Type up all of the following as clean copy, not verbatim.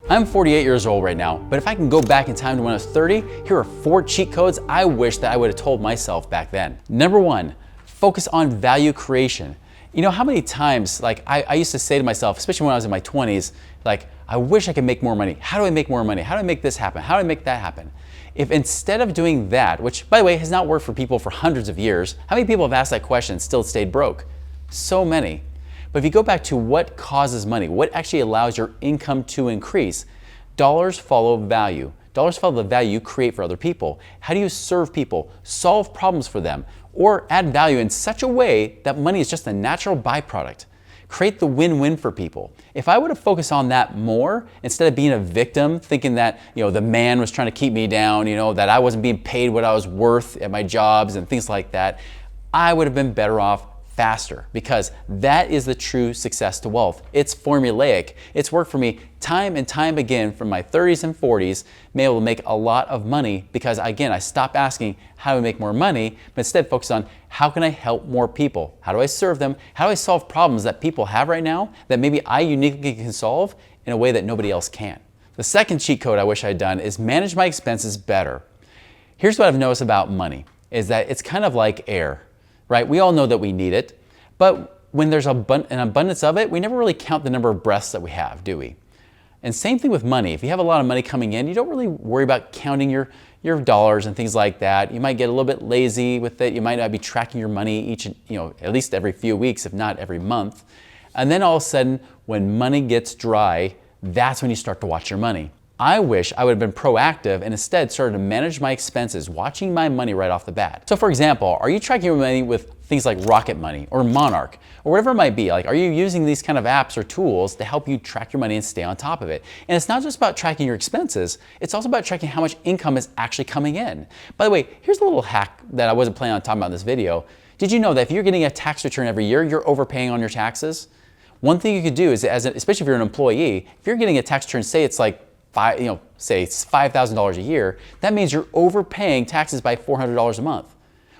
I'm 48 years old right now, but if I can go back in time to when I was 30, here are 4 cheat codes I wish that I would have told myself back then. Number 1, focus on value creation. You know how many times, like I used to say to myself, especially when I was in my 20s, like, I wish I could make more money. How do I make more money? How do I make this happen? How do I make that happen? If instead of doing that, which by the way has not worked for people for hundreds of years, how many people have asked that question and still stayed broke? So many. But if you go back to what causes money, what actually allows your income to increase, dollars follow value. Dollars follow the value you create for other people. How do you serve people, solve problems for them, or add value in such a way that money is just a natural byproduct? Create the win-win for people. If I would have focused on that more, instead of being a victim, thinking that the man was trying to keep me down, that I wasn't being paid what I was worth at my jobs and things like that, I would have been better off faster, because that is the true success to wealth. It's formulaic. It's worked for me time and time again from my 30s and 40s, being able to make a lot of money because, again, I stopped asking how do I make more money, but instead focus on how can I help more people? How do I serve them? How do I solve problems that people have right now that maybe I uniquely can solve in a way that nobody else can? The second cheat code I wish I'd done is manage my expenses better. Here's what I've noticed about money, is that it's kind of like air. Right? We all know that we need it, but when there's an abundance of it, we never really count the number of breaths that we have, do we? And same thing with money. If you have a lot of money coming in, you don't really worry about counting your dollars and things like that. You might get a little bit lazy with it. You might not be tracking your money at least every few weeks, if not every month. And then all of a sudden, when money gets dry, that's when you start to watch your money. I wish I would have been proactive and instead started to manage my expenses, watching my money right off the bat. So for example, are you tracking your money with things like Rocket Money or Monarch or whatever it might be? Like, are you using these kind of apps or tools to help you track your money and stay on top of it? And it's not just about tracking your expenses, it's also about tracking how much income is actually coming in. By the way, here's a little hack that I wasn't planning on talking about in this video. Did you know that if you're getting a tax return every year, you're overpaying on your taxes? One thing you could do is, especially if you're an employee, if you're getting a tax return, say it's like say it's $5,000 a year, that means you're overpaying taxes by $400 a month.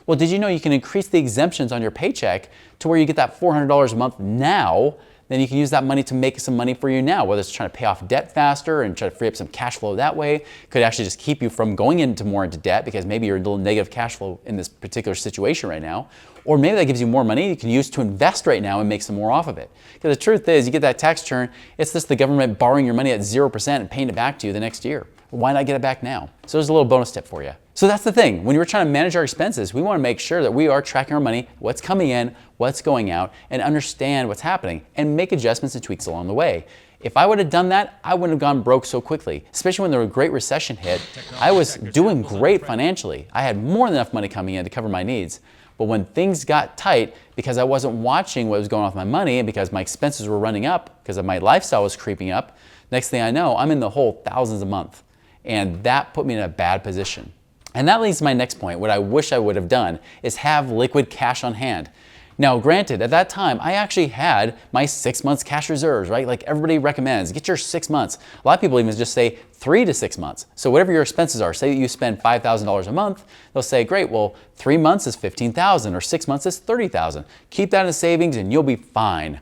Well, did you know you can increase the exemptions on your paycheck to where you get that $400 a month now? Then you can use that money to make some money for you now, whether it's trying to pay off debt faster and try to free up some cash flow that way. Could actually just keep you from going more into debt because maybe you're a little negative cash flow in this particular situation right now. Or maybe that gives you more money you can use to invest right now and make some more off of it. Because the truth is, you get that tax return, it's just the government borrowing your money at 0% and paying it back to you the next year. Why not get it back now? So there's a little bonus tip for you. So that's the thing. When you're trying to manage our expenses, we want to make sure that we are tracking our money, what's coming in, what's going out, and understand what's happening and make adjustments and tweaks along the way. If I would have done that, I wouldn't have gone broke so quickly, especially when the Great Recession hit. I was doing great financially. I had more than enough money coming in to cover my needs. But when things got tight, because I wasn't watching what was going on with my money and because my expenses were running up, because my lifestyle was creeping up, next thing I know, I'm in the hole thousands a month. And that put me in a bad position. And that leads to my next point. What I wish I would have done is have liquid cash on hand. Now, granted, at that time, I actually had my 6 months cash reserves, right? Like everybody recommends, get your 6 months. A lot of people even just say 3 to 6 months. So whatever your expenses are, say you spend $5,000 a month, they'll say, great, well, 3 months is $15,000 or 6 months is $30,000. Keep that in savings and you'll be fine.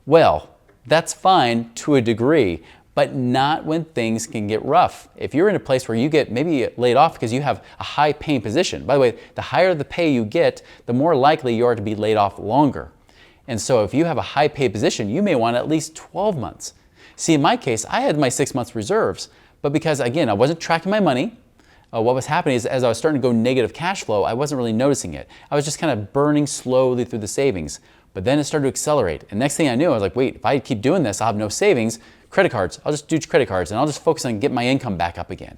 Well, that's fine to a degree, but not when things can get rough. If you're in a place where you get maybe laid off because you have a high paying position, by the way, the higher the pay you get, the more likely you are to be laid off longer. And so if you have a high paid position, you may want at least 12 months. See, in my case, I had my 6 months reserves, but because again, I wasn't tracking my money, what was happening is as I was starting to go negative cash flow, I wasn't really noticing it. I was just kind of burning slowly through the savings, but then it started to accelerate. And next thing I knew, I was like, wait, if I keep doing this, I'll have no savings. Credit cards, I'll just do credit cards and I'll just focus on getting my income back up again.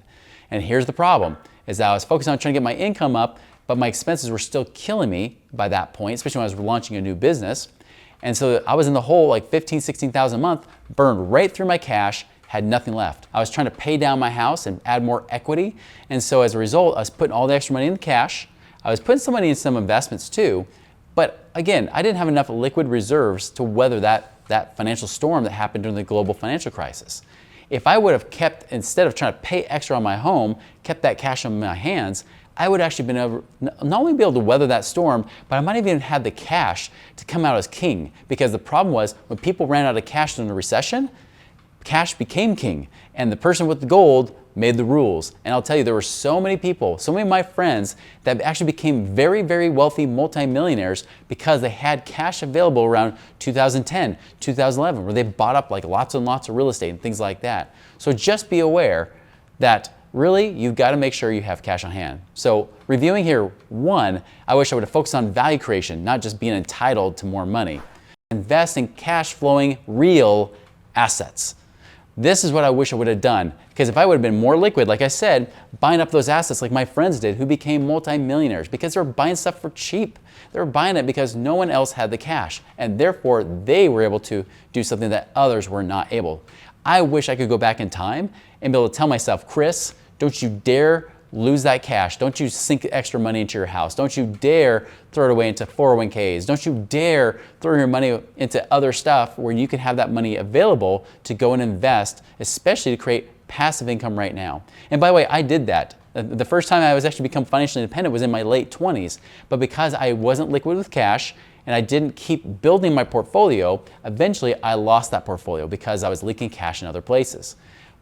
And here's the problem, is that I was focused on trying to get my income up, but my expenses were still killing me by that point, especially when I was launching a new business. And so I was in the hole like $15,000, $16,000 a month, burned right through my cash, had nothing left. I was trying to pay down my house and add more equity. And so as a result, I was putting all the extra money in the cash. I was putting some money in some investments too. But again, I didn't have enough liquid reserves to weather that financial storm that happened during the global financial crisis. If I would have kept, instead of trying to pay extra on my home, kept that cash in my hands, I would actually been able, not only be able to weather that storm, but I might have even had the cash to come out as king. Because the problem was, when people ran out of cash during the recession, cash became king, and the person with the gold made the rules. And I'll tell you, there were so many people, so many of my friends that actually became very, very wealthy multimillionaires because they had cash available around 2010, 2011, where they bought up like lots and lots of real estate and things like that. So just be aware that really you've got to make sure you have cash on hand. So reviewing here, one, I wish I would have focused on value creation, not just being entitled to more money. Invest in cash flowing real assets. This is what I wish I would have done, because if I would have been more liquid, like I said, buying up those assets like my friends did who became multimillionaires because they were buying stuff for cheap. They were buying it because no one else had the cash, and therefore they were able to do something that others were not able. I wish I could go back in time and be able to tell myself, Chris, don't you dare lose that cash. Don't you sink extra money into your house. Don't you dare throw it away into 401ks. Don't you dare throw your money into other stuff where you can have that money available to go and invest, especially to create passive income right now. And by the way, I did that. The first time I was actually become financially independent was in my late 20s, but because I wasn't liquid with cash and I didn't keep building my portfolio, eventually I lost that portfolio because I was leaking cash in other places.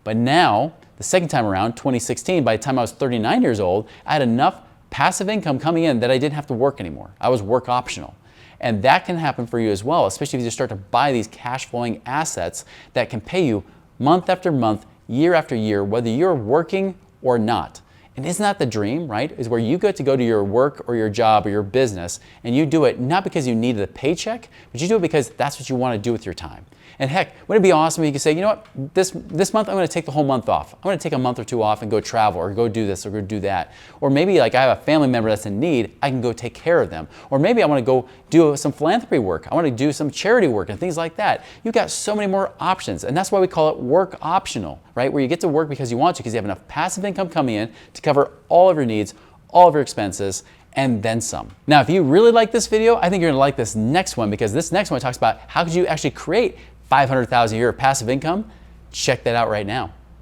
But now, the second time around, 2016, by the time I was 39 years old, I had enough passive income coming in that I didn't have to work anymore. I was work optional. And that can happen for you as well, especially if you start to buy these cash flowing assets that can pay you month after month, year after year, whether you're working or not. And isn't that the dream, right? Is where you get to go to your work or your job or your business and you do it not because you needed a paycheck, but you do it because that's what you want to do with your time. And heck, wouldn't it be awesome if you could say, you know what, this month I'm going to take the whole month off. I'm going to take a month or two off and go travel or go do this or go do that. Or maybe like I have a family member that's in need, I can go take care of them. Or maybe I want to go do some philanthropy work. I want to do some charity work and things like that. You've got so many more options, and that's why we call it work optional, right? Where you get to work because you want to, because you have enough passive income coming in to cover all of your needs, all of your expenses, and then some. Now, if you really like this video, I think you're gonna like this next one, because this next one talks about how could you actually create $500,000 a year of passive income. Check that out right now.